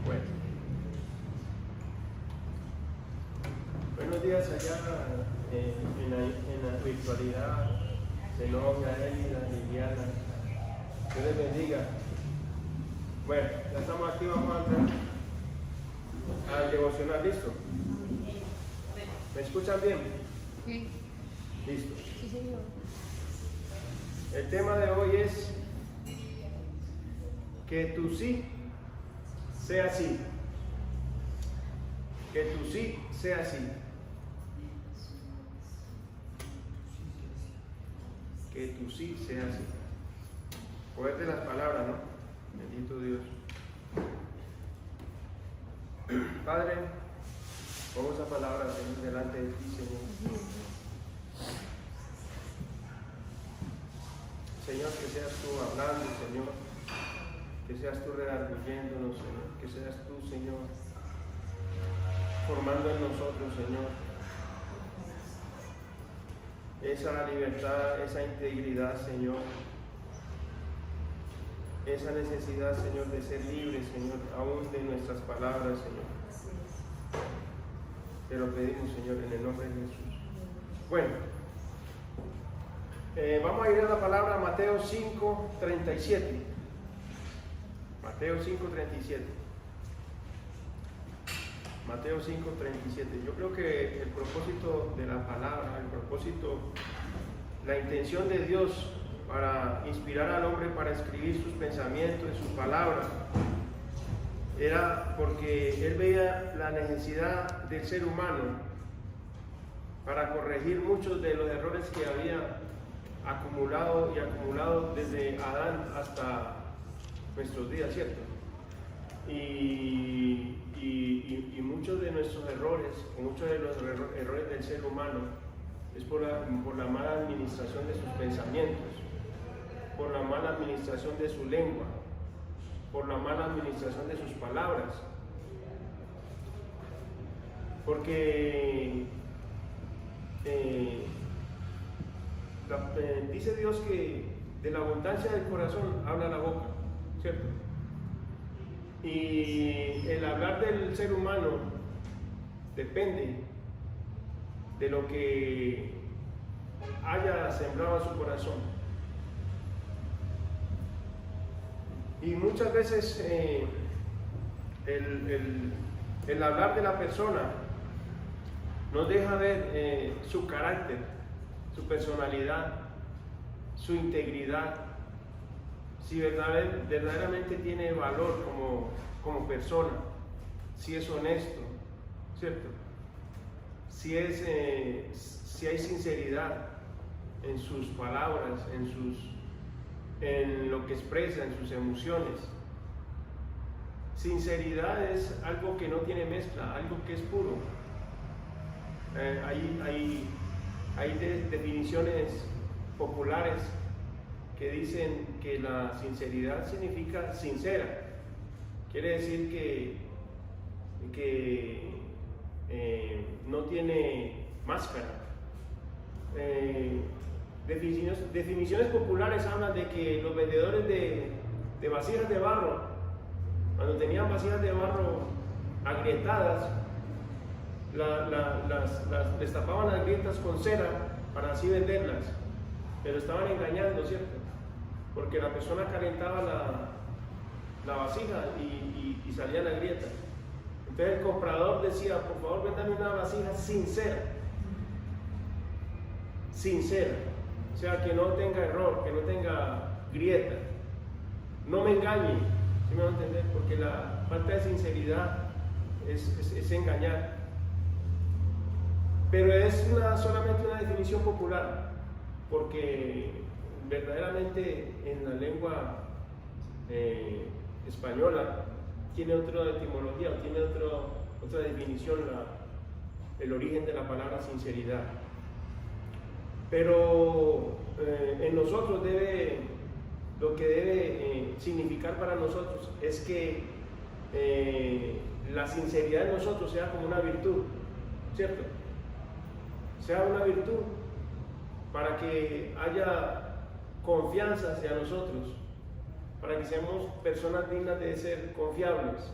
Bueno, buenos días allá en la virtualidad, Zenobia, Elida, Liliana. Dios les bendiga. Bueno, ya estamos aquí, vamos a entrar al devocional. ¿Listo? ¿Me escuchan bien? Sí. Listo. Sí, señor. El tema de hoy es que tu sí sea sí. Que tu sí sea sí. Que tu sí sea sí. Poder de las palabras, ¿no? Bendito Dios. Padre, pongo esa palabra delante de ti, Señor. Señor, que seas tú hablando, Señor. Que seas tú redarguyéndonos, Señor. Que seas tú, Señor, formando en nosotros, Señor, esa libertad, esa integridad, Señor. Esa necesidad, Señor, de ser libres, Señor, aún de nuestras palabras, Señor. Te lo pedimos, Señor, en el nombre de Jesús. Bueno, vamos a ir a la palabra Mateo 5:37. Mateo 5:37. Mateo 5:37. Yo creo que el propósito de la palabra, la intención de Dios para inspirar al hombre para escribir sus pensamientos y sus palabras, era porque él veía la necesidad del ser humano para corregir muchos de los errores que había acumulado desde Adán hasta nuestros días, ¿cierto? Y muchos de nuestros errores, muchos de los errores del ser humano, es por la mala administración de sus pensamientos, por la mala administración de su lengua, por la mala administración de sus palabras. Porque dice Dios que de la abundancia del corazón habla la boca, ¿cierto? Y el hablar del ser humano depende de lo que haya sembrado en su corazón. Y muchas veces el hablar de la persona nos deja ver su carácter, su personalidad, su integridad, si verdaderamente tiene valor como persona, si es honesto, ¿cierto? Si hay sinceridad en sus palabras, en lo que expresa, en sus emociones. Sinceridad es algo que no tiene mezcla, algo que es puro. Hay definiciones populares que dicen que la sinceridad significa sincera. Quiere decir que no tiene máscara. Definiciones populares hablan de que los vendedores de vasijas de barro, cuando tenían vasijas de barro agrietadas, les tapaban las grietas con cera para así venderlas, pero estaban engañando, ¿cierto? Porque la persona calentaba la vasija y salía la grieta. Entonces el comprador decía: por favor, véndame una vasija sincera, o sea, que no tenga error, que no tenga grieta, no me engañe, ¿sí me van a entender? Porque la falta de sinceridad es engañar. Pero es solamente una definición popular, porque verdaderamente en la lengua española tiene otra etimología, o tiene otra definición el origen de la palabra sinceridad. Pero en nosotros lo que debe significar para nosotros es que la sinceridad en nosotros sea como una virtud, ¿cierto? Sea una virtud para que haya confianza hacia nosotros, para que seamos personas dignas de ser confiables,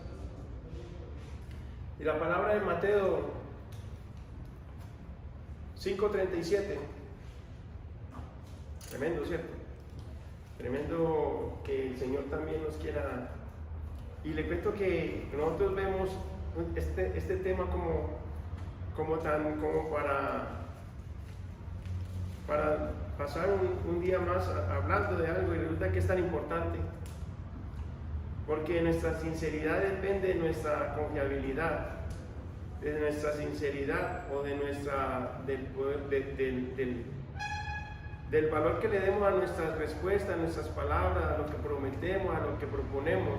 Y la palabra de Mateo 5:37, tremendo, ¿cierto? Tremendo que el Señor también nos quiera dar. Y le cuento que nosotros vemos este tema como para pasar un día más hablando de algo, y resulta que es tan importante, porque nuestra sinceridad depende de nuestra confiabilidad, de nuestra sinceridad o de del valor que le demos a nuestras respuestas, a nuestras palabras, a lo que prometemos, a lo que proponemos.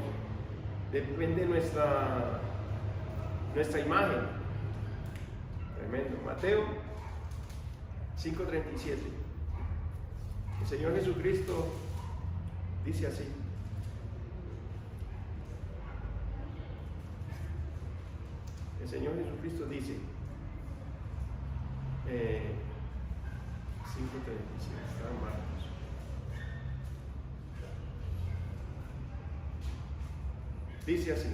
Depende de nuestra imagen. Tremendo. Mateo 5:37. El Señor Jesucristo dice así. El Señor Jesucristo dice 5:37. Está en Marcos. Dice así.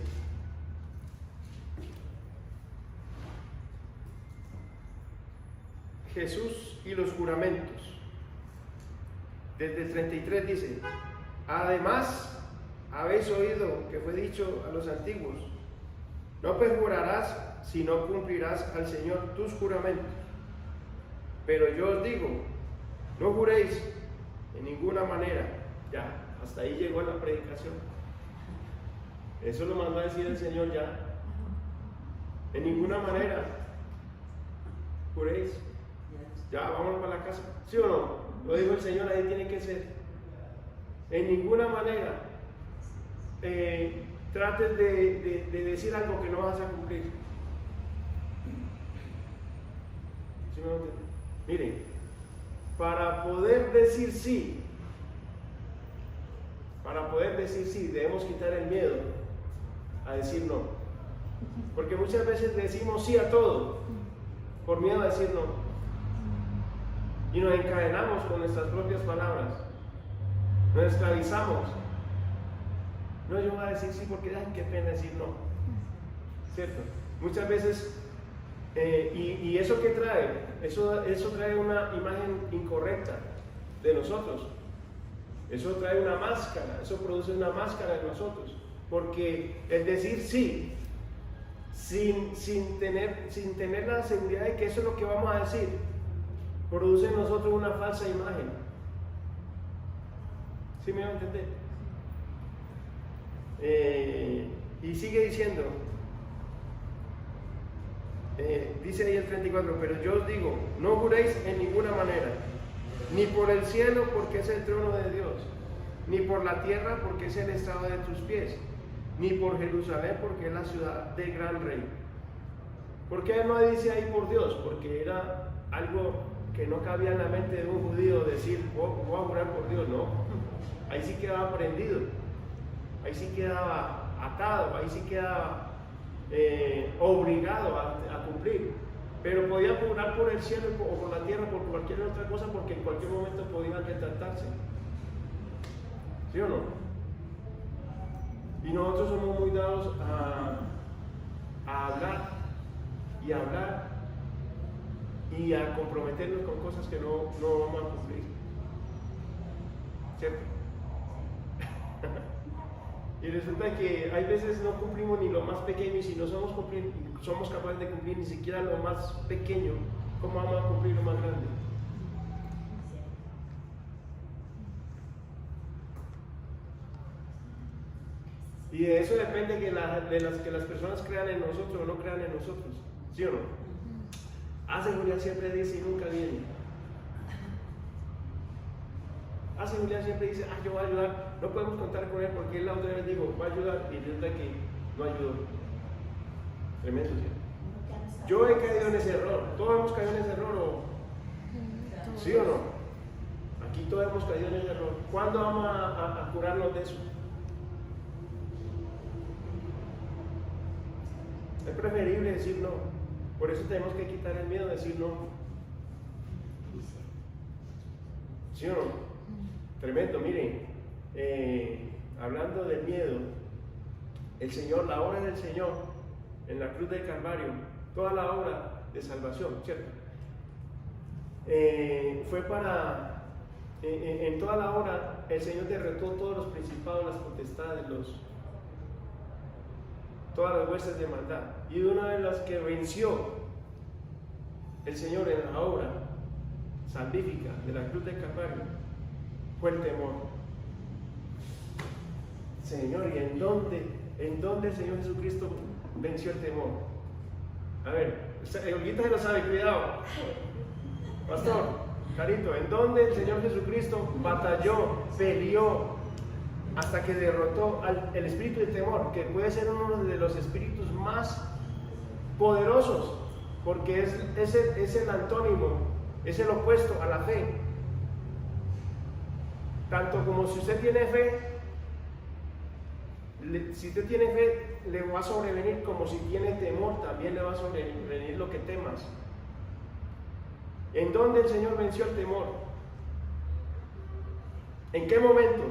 Jesús y los juramentos. Desde el 33 dice: además, habéis oído que fue dicho a los antiguos: no perjurarás si no cumplirás al Señor tus juramentos. Pero yo os digo, no juréis en ninguna manera. Ya, hasta ahí llegó la predicación. Eso lo mandó a decir el Señor ya. En ninguna manera juréis. Ya, vamos para la casa. ¿Sí o no? Lo dijo el Señor, ahí tiene que ser. En ninguna manera trates de decir algo que no vas a cumplir. ¿Sí me entienden? Miren, para poder decir sí, debemos quitar el miedo a decir no. Porque muchas veces decimos sí a todo por miedo a decir no. Y nos encadenamos con nuestras propias palabras. Nos esclavizamos. No, yo voy a decir sí porque ay, qué pena decir no. ¿Cierto? Muchas veces, y eso que trae, eso trae una imagen incorrecta de nosotros. Eso trae una máscara, eso produce una máscara en nosotros. Porque el decir sí, sin tener la seguridad de que eso es lo que vamos a decir, produce en nosotros una falsa imagen. ¿Sí me van a entender? Y sigue diciendo, dice ahí el 34, pero yo os digo, no juréis en ninguna manera, ni por el cielo porque es el trono de Dios, ni por la tierra porque es el estrado de tus pies, ni por Jerusalén porque es la ciudad del gran rey. ¿Por qué no dice ahí por Dios? Porque era algo que no cabía en la mente de un judío decir, voy a jurar por Dios. No, ahí sí quedaba prendido, ahí sí quedaba atado, ahí sí quedaba obligado a cumplir. Pero podía jurar por el cielo o por la tierra, por cualquier otra cosa, porque en cualquier momento podían retractarse. ¿Sí o no? Y nosotros somos muy dados a hablar y hablar y a comprometernos con cosas que no vamos a cumplir. ¿Cierto? Y resulta que hay veces no cumplimos ni lo más pequeño, y si no somos capaces de cumplir ni siquiera lo más pequeño, ¿cómo vamos a cumplir lo más grande? Y de eso depende que las personas crean en nosotros o no crean en nosotros. ¿Sí o no? Julián siempre dice y nunca viene. Julián siempre dice, yo voy a ayudar. No podemos contar con él porque él la otra vez dijo, va a ayudar, y resulta que no ayudó. Tremendo, ¿sí? Yo he caído en ese error. ¿Todos hemos caído en ese error? ¿Sí o no? Aquí todos hemos caído en ese error. ¿Cuándo vamos a curarnos de eso? Es preferible decir no. Por eso tenemos que quitar el miedo de decir no. ¿Sí o no? Tremendo, miren. Hablando del miedo, el Señor, la obra del Señor en la cruz del Calvario, toda la obra de salvación, ¿cierto? Fue para, en toda la obra, el Señor derrotó todos los principados, las potestades, todas las huestes de maldad. Y una de las que venció el Señor en la obra salvífica de la cruz del Calvario fue el temor. Señor, ¿y en dónde el Señor Jesucristo venció el temor? A ver, ahorita se lo sabe, cuidado. Pastor, Carito, ¿en dónde el Señor Jesucristo batalló, peleó, hasta que derrotó el espíritu de temor, que puede ser uno de los espíritus más poderosos, porque es el antónimo, es el opuesto a la fe? Tanto como si usted tiene fe, le va a sobrevenir, como si tiene temor, también le va a sobrevenir lo que temas. ¿En dónde el Señor venció el temor? ¿En qué momento?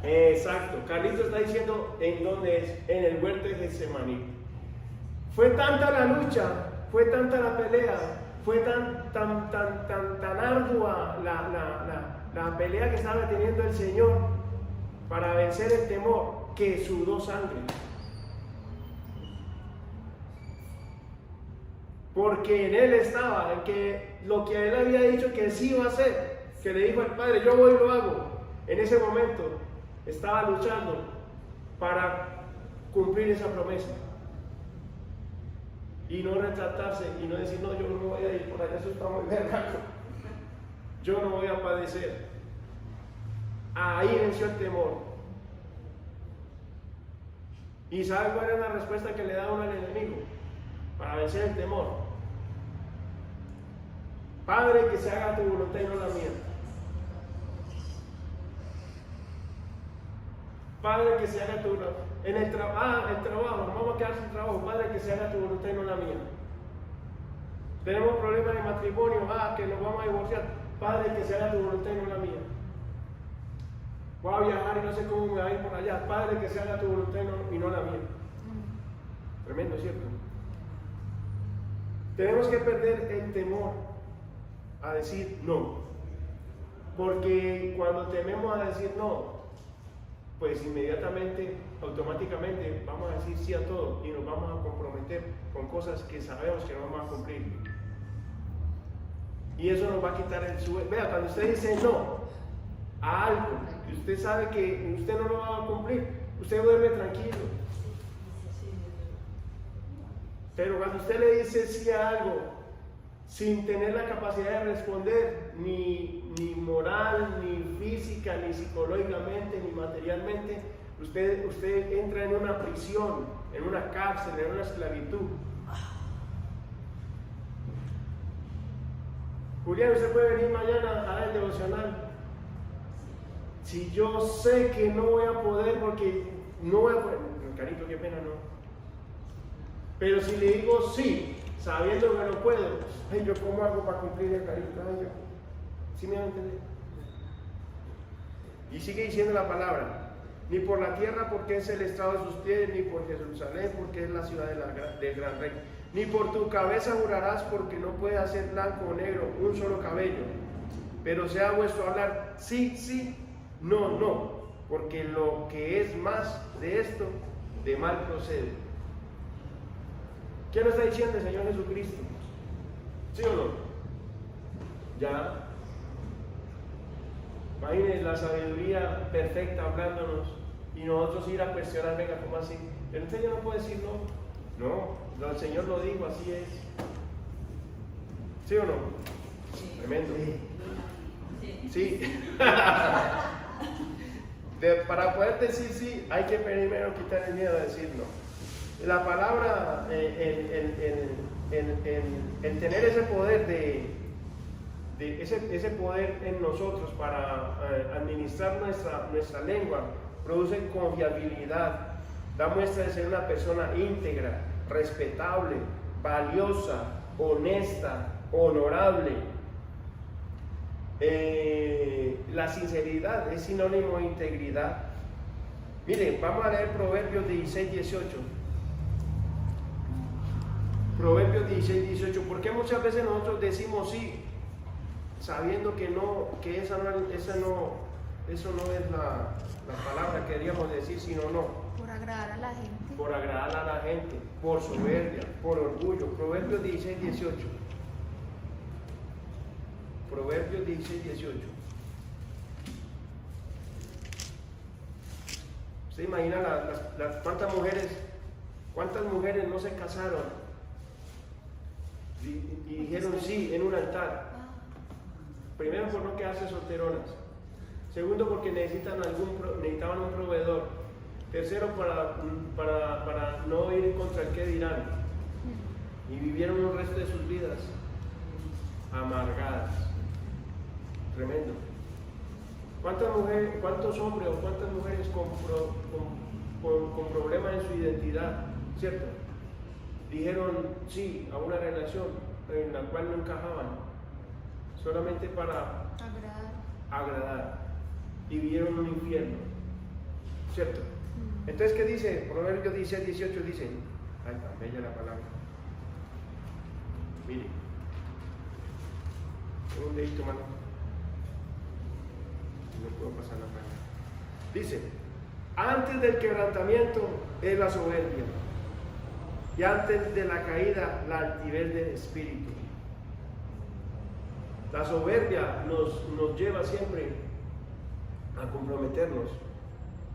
Exacto, Carlito está diciendo en dónde es, en el huerto de Getsemaní. Fue tanta la lucha, fue tanta la pelea, fue tan ardua la pelea que estaba teniendo el Señor para vencer el temor, que sudó sangre. Porque en él estaba, en que lo que él había dicho que sí iba a hacer, que le dijo al Padre, yo voy y lo hago. En ese momento estaba luchando para cumplir esa promesa y no retratarse y no decir, no, yo no me voy a ir por allá, eso está muy vergaco, yo no voy a padecer. Ahí venció el temor. ¿Y sabe cuál es la respuesta que le da uno al enemigo para vencer el temor? Padre, que se haga tu voluntad y no la mía. Padre, que se haga tu voluntad. En el trabajo, vamos a quedar sin trabajo. Padre, que se haga tu voluntad y no la mía. Tenemos problemas de matrimonio, que nos vamos a divorciar. Padre, que se haga tu voluntad y no la mía. Voy a viajar y no sé cómo me va a ir por allá. Padre, que se haga tu voluntad y no la mía. Tremendo, ¿cierto? Tenemos que perder el temor a decir no. Porque cuando tememos a decir no, pues inmediatamente, automáticamente vamos a decir sí a todo y nos vamos a comprometer con cosas que sabemos que no vamos a cumplir. Y eso nos va a quitar el sueño. Vea, cuando usted dice no a algo que usted sabe que usted no lo va a cumplir, usted duerme tranquilo. Pero cuando usted le dice sí a algo sin tener la capacidad de responder, ni moral, ni física, ni psicológicamente, ni materialmente, usted entra en una prisión, en una cárcel, en una esclavitud. Julián, usted puede venir mañana a dar el devocional. Si yo sé que no voy a poder porque no voy a poder, Carito, qué pena, no. Pero si le digo sí, sabiendo que no puedo, yo cómo hago para cumplir el Carito. ¿Sí me van a entender? Y sigue diciendo la palabra, ni por la tierra porque es el estrado de sus pies, ni por Jerusalén porque es la ciudad del gran rey, ni por tu cabeza jurarás porque no puede hacer blanco o negro un solo cabello, pero sea vuestro hablar sí, sí, no, no, porque lo que es más de esto, de mal procede. ¿Qué nos está diciendo el Señor Jesucristo? ¿Sí o no? Ya. Imagínense la sabiduría perfecta hablándonos y nosotros ir a cuestionar, venga, ¿cómo así? Pero el Señor no puede decir no. No, el Señor lo dijo, así es. ¿Sí o no? Sí. Tremendo. Sí. Para poder decir sí, hay que primero quitar el miedo a decir no. La palabra, el tener ese poder ese poder en nosotros para administrar nuestra lengua, produce confiabilidad, da muestra de ser una persona íntegra, respetable, valiosa, honesta, honorable. La sinceridad es sinónimo de integridad. Miren, vamos a leer Proverbios 16, 18. Proverbios 16, 18. Porque muchas veces nosotros decimos sí, sabiendo que no, que eso no es la palabra que queríamos decir, sino no. Por agradar a la gente. Por agradar a la gente, por soberbia, por orgullo. Proverbios 16, 18. Proverbios 16, 18. ¿Usted imagina cuántas mujeres no se casaron y dijeron sí en un altar? Primero por no quedarse solteronas. Segundo porque necesitaban un proveedor. Tercero para no ir contra el que dirán. Y vivieron el resto de sus vidas amargadas. Tremendo. ¿Cuántos hombres o cuántas mujeres con problemas en su identidad, cierto? Dijeron sí a una relación en la cual no encajaban, solamente para agradar, y vivieron un infierno, cierto. Entonces, ¿qué dice? Proverbios 16, 18 dice, ay, tan bella la palabra. Mire, un dedito, mano. No puedo pasar la página. Dice, antes del quebrantamiento es la soberbia, y antes de la caída la altivez del espíritu. La soberbia nos lleva siempre a comprometernos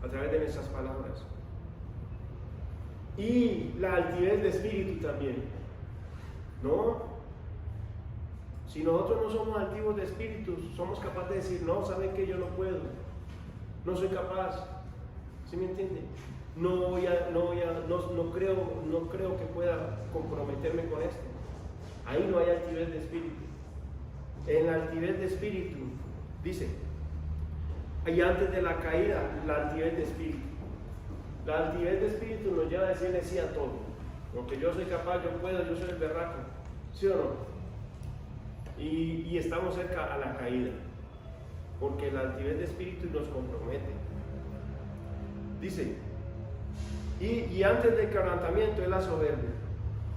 a través de nuestras palabras. Y la altivez de espíritu también. ¿No? Si nosotros no somos altivos de espíritu, somos capaces de decir, no, ¿saben qué? Yo no puedo, no soy capaz. ¿Sí me entiende? No creo que pueda comprometerme con esto. Ahí no hay altivez de espíritu. En la altivez de espíritu, dice, y antes de la caída, la altivez de espíritu. La altivez de espíritu nos lleva a decirle sí a todo. Lo que yo soy capaz, yo puedo, yo soy el berraco. ¿Sí o no? Y estamos cerca a la caída, porque la altivez de espíritu nos compromete. Dice, y antes del quebrantamiento es la soberbia.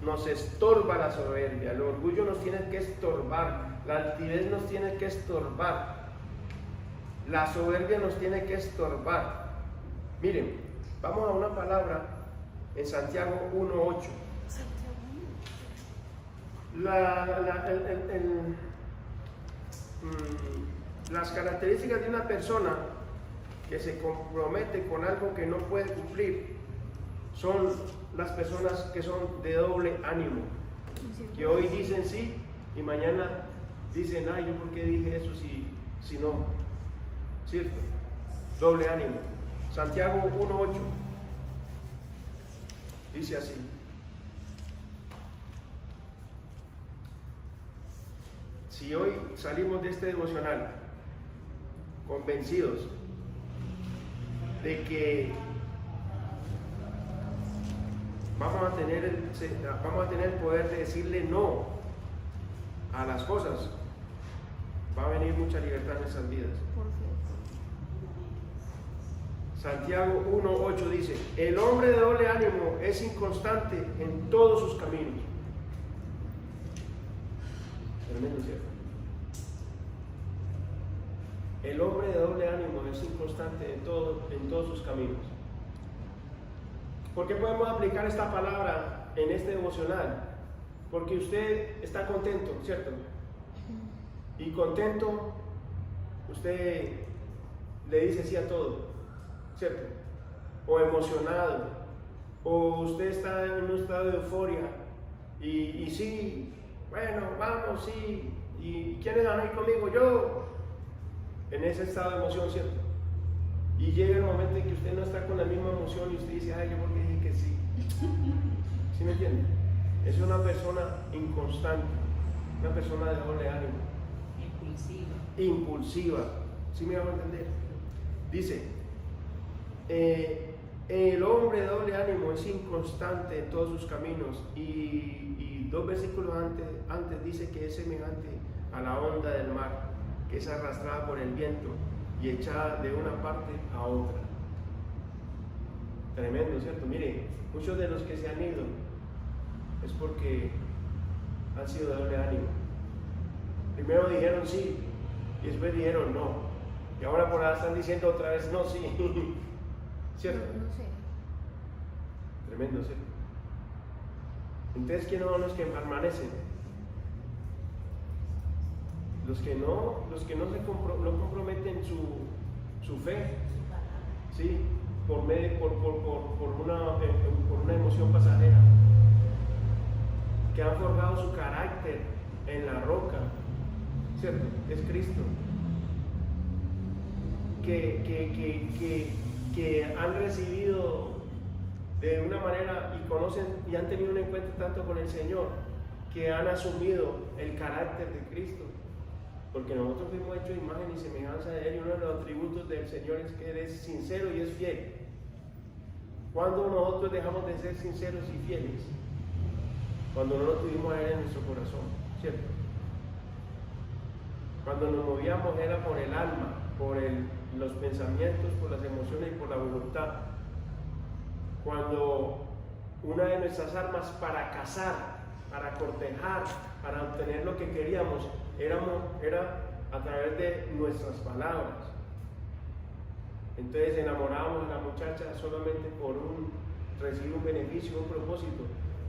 Nos estorba la soberbia, el orgullo nos tiene que estorbar, la altivez nos tiene que estorbar, la soberbia nos tiene que estorbar. Miren, vamos a una palabra en Santiago 1:8. Las características de una persona que se compromete con algo que no puede cumplir son las personas que son de doble ánimo, que hoy dicen sí y mañana dicen, ay, ¿yo por qué dije eso si no? ¿Cierto? Doble ánimo. Santiago 1:8 dice así. Si hoy salimos de este devocional convencidos de que vamos a tener el poder de decirle no a las cosas, va a venir mucha libertad en nuestras vidas. Santiago 1:8 dice, el hombre de doble ánimo es inconstante en todos sus caminos. Tremendo, ¿cierto? El hombre de doble ánimo es inconstante en todos sus caminos. ¿Por qué podemos aplicar esta palabra en este devocional? Porque usted está contento, ¿cierto? Y contento, usted le dice sí a todo, ¿cierto? O emocionado, o usted está en un estado de euforia y sí, bueno, vamos, sí, ¿y quiénes van a ir conmigo? Yo, en ese estado de emoción, ¿cierto? Y llega el momento en que usted no está con la misma emoción y usted dice, ay, yo porque dije que sí. ¿Sí me entiende? Es una persona inconstante, una persona de doble ánimo. Impulsiva. ¿Sí me van a entender? Dice, el hombre de doble ánimo es inconstante en todos sus caminos, y dos versículos antes dice que es semejante a la onda del mar, que es arrastrada por el viento y echada de una parte a otra. Tremendo, ¿cierto? Mire, muchos de los que se han ido es porque han sido de doble ánimo. Primero dijeron sí y después dijeron no. Y ahora por ahí están diciendo otra vez no, sí. ¿Cierto? No sé. Tremendo, ¿cierto? Entonces, ¿quiénes son los que permanecen? Los que no no comprometen su fe, ¿sí? por una emoción pasajera, que han forjado su carácter en la roca, ¿cierto? Es Cristo. Que han recibido de una manera y conocen y han tenido un encuentro tanto con el Señor, que han asumido el carácter de Cristo. Porque nosotros fuimos hechos imagen y semejanza de Él, y uno de los atributos del Señor es que Él es sincero y es fiel. ¿Cuándo nosotros dejamos de ser sinceros y fieles? Cuando no lo tuvimos a Él en nuestro corazón, ¿cierto? Cuando nos movíamos era por el alma, por los pensamientos, por las emociones y por la voluntad. Cuando una de nuestras armas para cazar, para cortejar, para obtener lo que queríamos, era a través de nuestras palabras. Entonces enamorábamos a la muchacha solamente por recibir un beneficio, un propósito,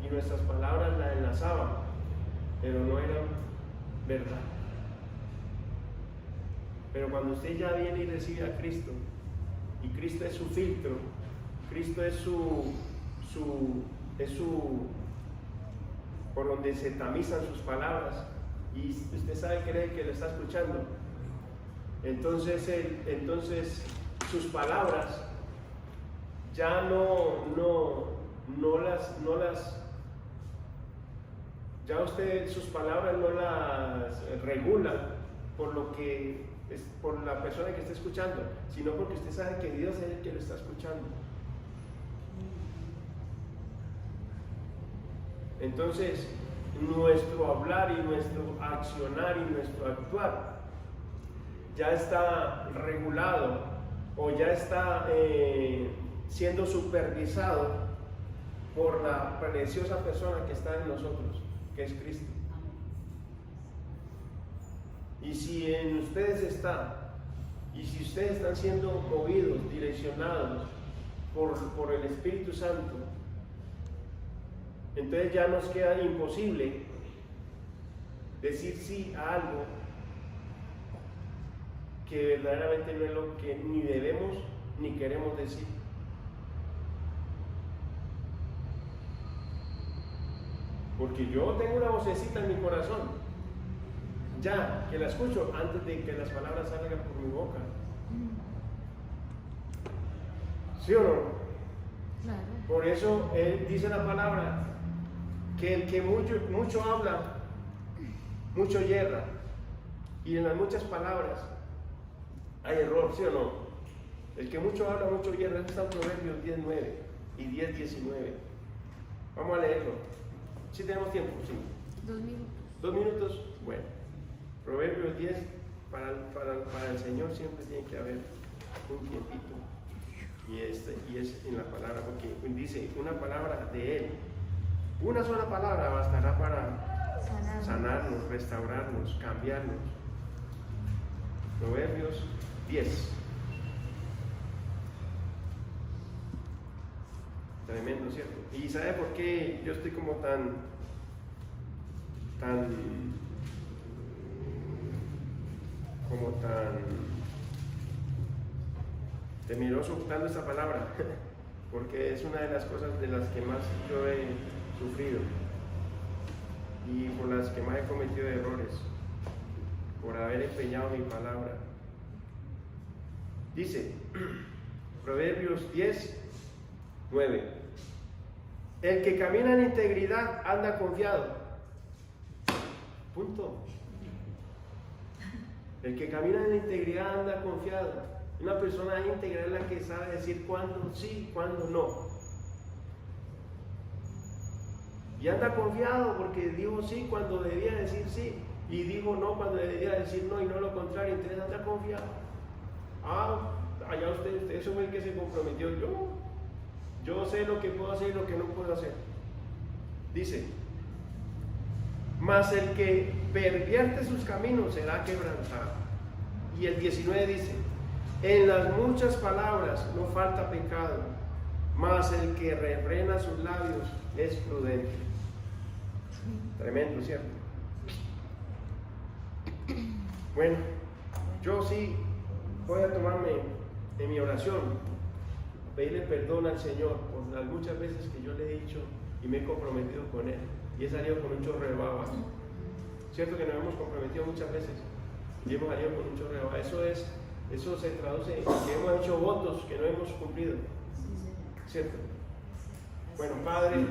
y nuestras palabras la enlazaban, pero no eran verdad. Pero cuando usted ya viene y recibe a Cristo, y Cristo es su filtro, Cristo es por donde se tamizan sus palabras, y usted sabe que lo está escuchando, entonces sus palabras ya ya usted sus palabras no las regula por la persona que está escuchando, sino porque usted sabe que Dios es el que lo está escuchando. Entonces, nuestro hablar y nuestro accionar y nuestro actuar ya está regulado o ya está siendo supervisado por la preciosa persona que está en nosotros, que es Cristo. Y si en ustedes está, y si ustedes están siendo movidos, direccionados por el Espíritu Santo, entonces ya nos queda imposible decir sí a algo que verdaderamente no es lo que ni debemos ni queremos decir. Porque yo tengo una vocecita en mi corazón, ya que la escucho antes de que las palabras salgan por mi boca. ¿Sí o no? Claro. Por eso él dice la palabra que el que mucho habla, mucho yerra, y en las muchas palabras hay error, ¿sí o no? El que mucho habla, mucho yerra, eso está en Proverbios 10:9 y 10:19. Vamos a leerlo. ¿Sí tenemos tiempo? Sí. 2 minutos. 2 minutos, bueno. Proverbios 10, para el Señor siempre tiene que haber un tiempito. Y es en la palabra, porque dice una palabra de Él. Una sola palabra bastará para sanarnos, restaurarnos, cambiarnos. Proverbios 10. Tremendo, ¿cierto? ¿Y sabe por qué yo estoy como tan temeroso buscando esta palabra? Porque es una de las cosas de las que más yo he sufrido y por las que más he cometido errores, por haber empeñado mi palabra. Dice Proverbios 10:9: el que camina en integridad anda confiado. Punto. El que camina en integridad anda confiado. Una persona íntegra es la que sabe decir cuándo sí, cuándo no. Y anda confiado porque dijo sí cuando debía decir sí, y dijo no cuando debía decir no, y no lo contrario. Entonces anda confiado. Allá usted, eso fue el que se comprometió. usted lo que puedo hacer y lo que no puedo hacer. Dice, mas el que pervierte sus caminos será quebrantado. Y el 19 dice, en las muchas palabras no falta pecado, mas el que refrena sus labios es prudente. Tremendo, ¿cierto? Bueno, yo sí voy a tomarme en mi oración, pedirle perdón al Señor por las muchas veces que yo le he dicho y me he comprometido con Él y he salido con un chorro de babas. Cierto que nos hemos comprometido muchas veces y hemos salido con un chorro de babas. Eso se traduce en que hemos hecho votos que no hemos cumplido. ¿Cierto? Bueno, Padre,